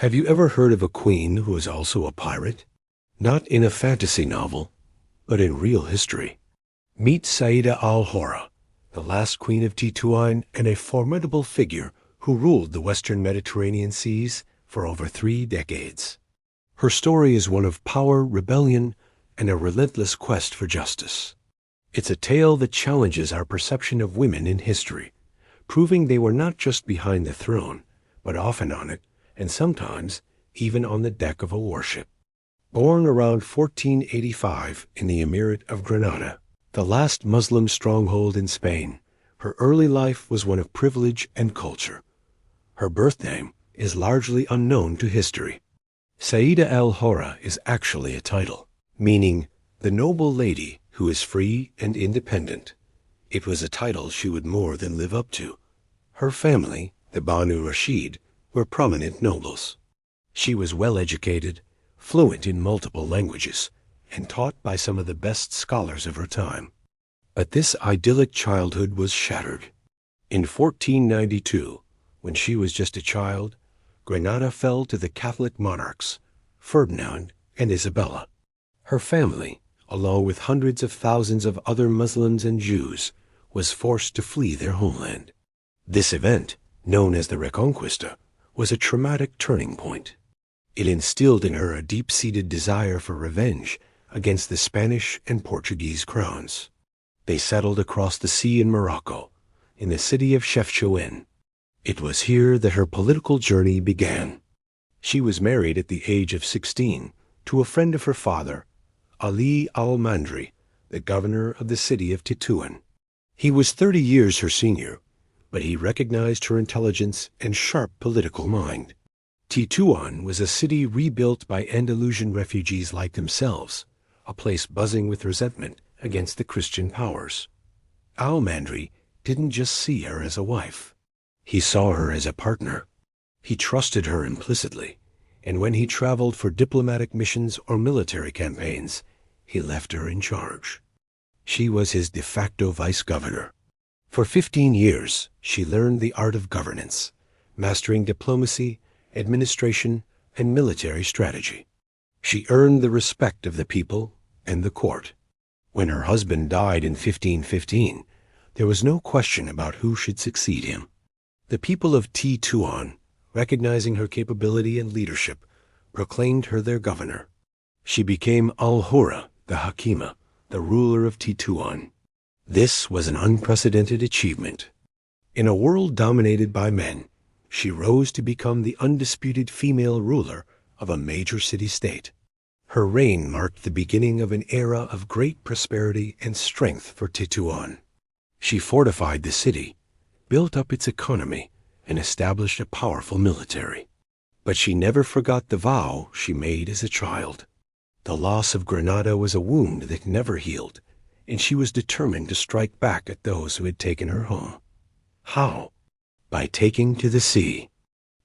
Have you ever heard of a queen who is also a pirate? Not in a fantasy novel, but in real history. Meet Sayyida al-Hurra, the last queen of Tetouan and a formidable figure who ruled the western Mediterranean seas for over 3 decades. Her story is one of power, rebellion, and a relentless quest for justice. It's a tale that challenges our perception of women in history, proving they were not just behind the throne, but often on it, and sometimes even on the deck of a warship. Born around 1485 in the Emirate of Granada, the last Muslim stronghold in Spain, her early life was one of privilege and culture. Her birth name is largely unknown to history. Sayyida al-Hurra is actually a title, meaning the noble lady who is free and independent. It was a title she would more than live up to. Her family, the Banu Rashid, were prominent nobles. She was well educated, fluent in multiple languages, and taught by some of the best scholars of her time. But this idyllic childhood was shattered. In 1492, when she was just a child, Granada fell to the Catholic monarchs, Ferdinand and Isabella. Her family, along with hundreds of thousands of other Muslims and Jews, was forced to flee their homeland. This event, known as the Reconquista, was a traumatic turning point. It instilled in her a deep-seated desire for revenge against the Spanish and Portuguese crowns. They settled across the sea in Morocco, in the city of Tetouan. It was here that her political journey began. She was married at the age of 16 to a friend of her father, Ali al-Mandri, the governor of the city of Tetouan. He was 30 years her senior, but he recognized her intelligence and sharp political mind. Tétouan was a city rebuilt by Andalusian refugees like themselves, a place buzzing with resentment against the Christian powers. Al-Mandri didn't just see her as a wife. He saw her as a partner. He trusted her implicitly, and when he traveled for diplomatic missions or military campaigns, he left her in charge. She was his de facto vice-governor. For 15 years, she learned the art of governance, mastering diplomacy, administration, and military strategy. She earned the respect of the people and the court. When her husband died in 1515, there was no question about who should succeed him. The people of Tetouan, recognizing her capability and leadership, proclaimed her their governor. She became al-Hurra, the Hakima, the ruler of Tetouan. This was an unprecedented achievement. In a world dominated by men, she rose to become the undisputed female ruler of a major city-state. Her reign marked the beginning of an era of great prosperity and strength for Tetouan. She fortified the city, built up its economy, and established a powerful military. But she never forgot the vow she made as a child. The loss of Granada was a wound that never healed, and she was determined to strike back at those who had taken her home. How? By taking to the sea.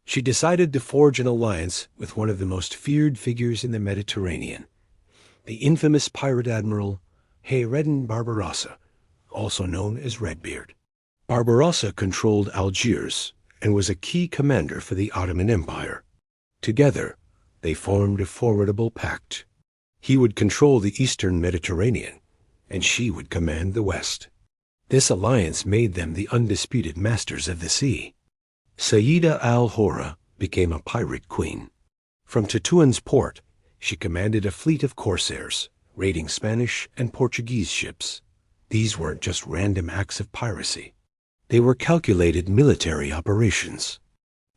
She decided to forge an alliance with one of the most feared figures in the Mediterranean, the infamous pirate admiral Hayreddin Barbarossa, also known as Redbeard. Barbarossa controlled Algiers and was a key commander for the Ottoman Empire. Together, they formed a formidable pact. He would control the eastern Mediterranean, and she would command the west. This alliance made them the undisputed masters of the sea. Sayyida al-Hurra became a pirate queen. From Tetouan's port, she commanded a fleet of corsairs, raiding Spanish and Portuguese ships. These weren't just random acts of piracy. They were calculated military operations.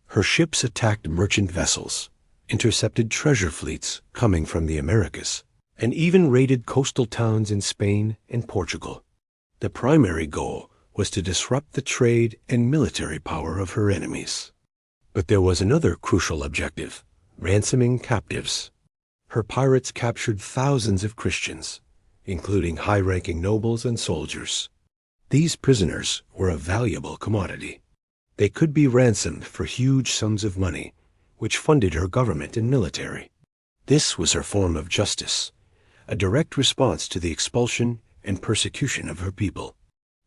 Her ships attacked merchant vessels, intercepted treasure fleets coming from the Americas, and even raided coastal towns in Spain and Portugal. The primary goal was to disrupt the trade and military power of her enemies. But there was another crucial objective: ransoming captives. Her pirates captured thousands of Christians, including high-ranking nobles and soldiers. These prisoners were a valuable commodity. They could be ransomed for huge sums of money, which funded her government and military. This was her form of justice, a direct response to the expulsion and persecution of her people.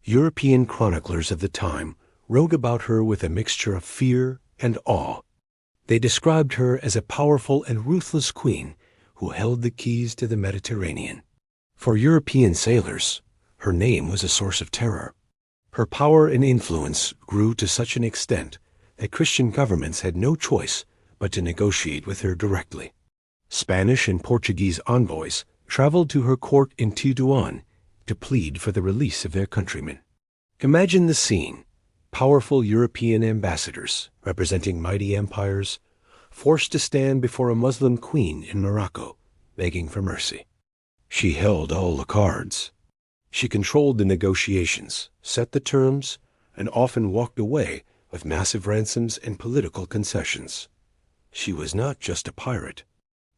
European chroniclers of the time wrote about her with a mixture of fear and awe. They described her as a powerful and ruthless queen who held the keys to the Mediterranean. For European sailors, her name was a source of terror. Her power and influence grew to such an extent that Christian governments had no choice but to negotiate with her directly. Spanish and Portuguese envoys traveled to her court in Tétouan to plead for the release of their countrymen. Imagine the scene: powerful European ambassadors representing mighty empires, forced to stand before a Muslim queen in Morocco, begging for mercy. She held all the cards. She controlled the negotiations, set the terms, and often walked away with massive ransoms and political concessions. She was not just a pirate.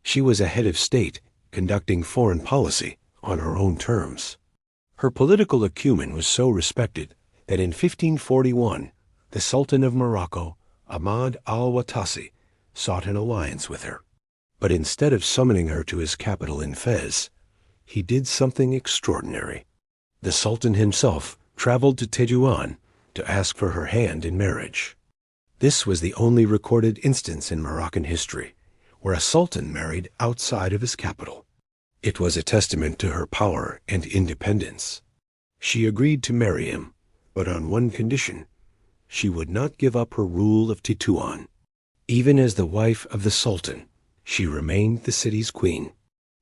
She was a head of state conducting foreign policy on her own terms. Her political acumen was so respected that in 1541, the Sultan of Morocco, Ahmad al-Watasi, sought an alliance with her. But instead of summoning her to his capital in Fez, he did something extraordinary. The Sultan himself traveled to Tetouan to ask for her hand in marriage. This was the only recorded instance in Moroccan history where a sultan married outside of his capital. It was a testament to her power and independence. She agreed to marry him, but on one condition: she would not give up her rule of Tetouan. Even as the wife of the sultan, she remained the city's queen.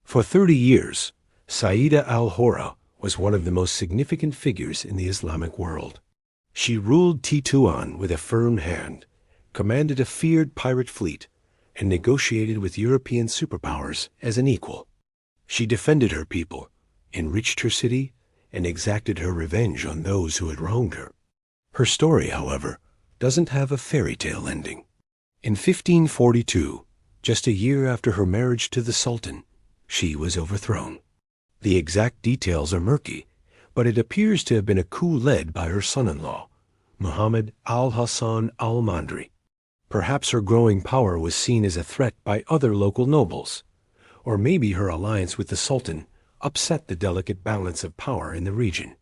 For 30 years, Sayyida al-Hurra was one of the most significant figures in the Islamic world. She ruled Tetouan with a firm hand, commanded a feared pirate fleet, and negotiated with European superpowers as an equal. She defended her people, enriched her city, and exacted her revenge on those who had wronged her. Her story, however, doesn't have a fairy tale ending. In 1542, just a year after her marriage to the Sultan, she was overthrown. The exact details are murky, but it appears to have been a coup led by her son-in-law, Muhammad al-Hassan al-Mandri. Perhaps her growing power was seen as a threat by other local nobles, or maybe her alliance with the Sultan upset the delicate balance of power in the region.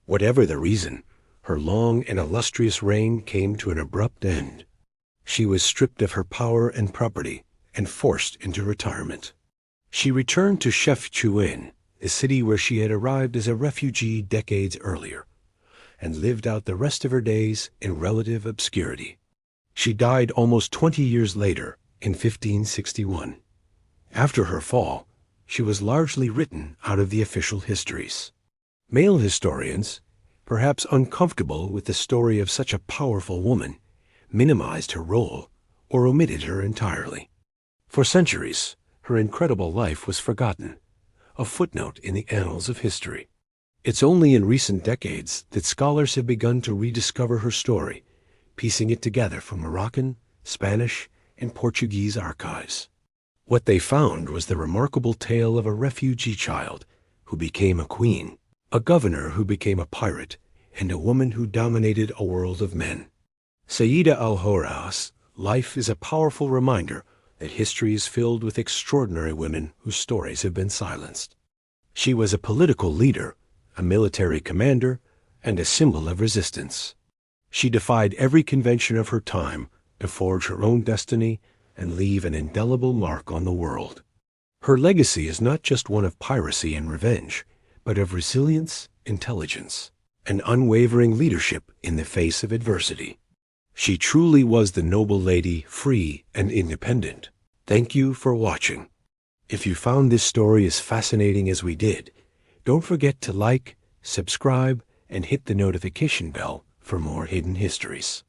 Whatever the reason, her long and illustrious reign came to an abrupt end. She was stripped of her power and property and forced into retirement. She returned to Tetouan, the city where she had arrived as a refugee decades earlier, and lived out the rest of her days in relative obscurity. She died almost 20 years later, in 1561. After her fall, she was largely written out of the official histories. Male historians, perhaps uncomfortable with the story of such a powerful woman, minimized her role or omitted her entirely. For centuries, her incredible life was forgotten, a footnote in the annals of history. It's only in recent decades that scholars have begun to rediscover her story, piecing it together from Moroccan, Spanish, and Portuguese archives. What they found was the remarkable tale of a refugee child who became a queen, a governor who became a pirate, and a woman who dominated a world of men. Sayyida al-Hurra's life is a powerful reminder that history is filled with extraordinary women whose stories have been silenced. She was a political leader, a military commander, and a symbol of resistance. She defied every convention of her time to forge her own destiny and leave an indelible mark on the world. Her legacy is not just one of piracy and revenge, but of resilience, intelligence, and unwavering leadership in the face of adversity. She truly was the noble lady, free and independent. Thank you for watching. If you found this story as fascinating as we did, don't forget to like, subscribe, and hit the notification bell for more hidden histories.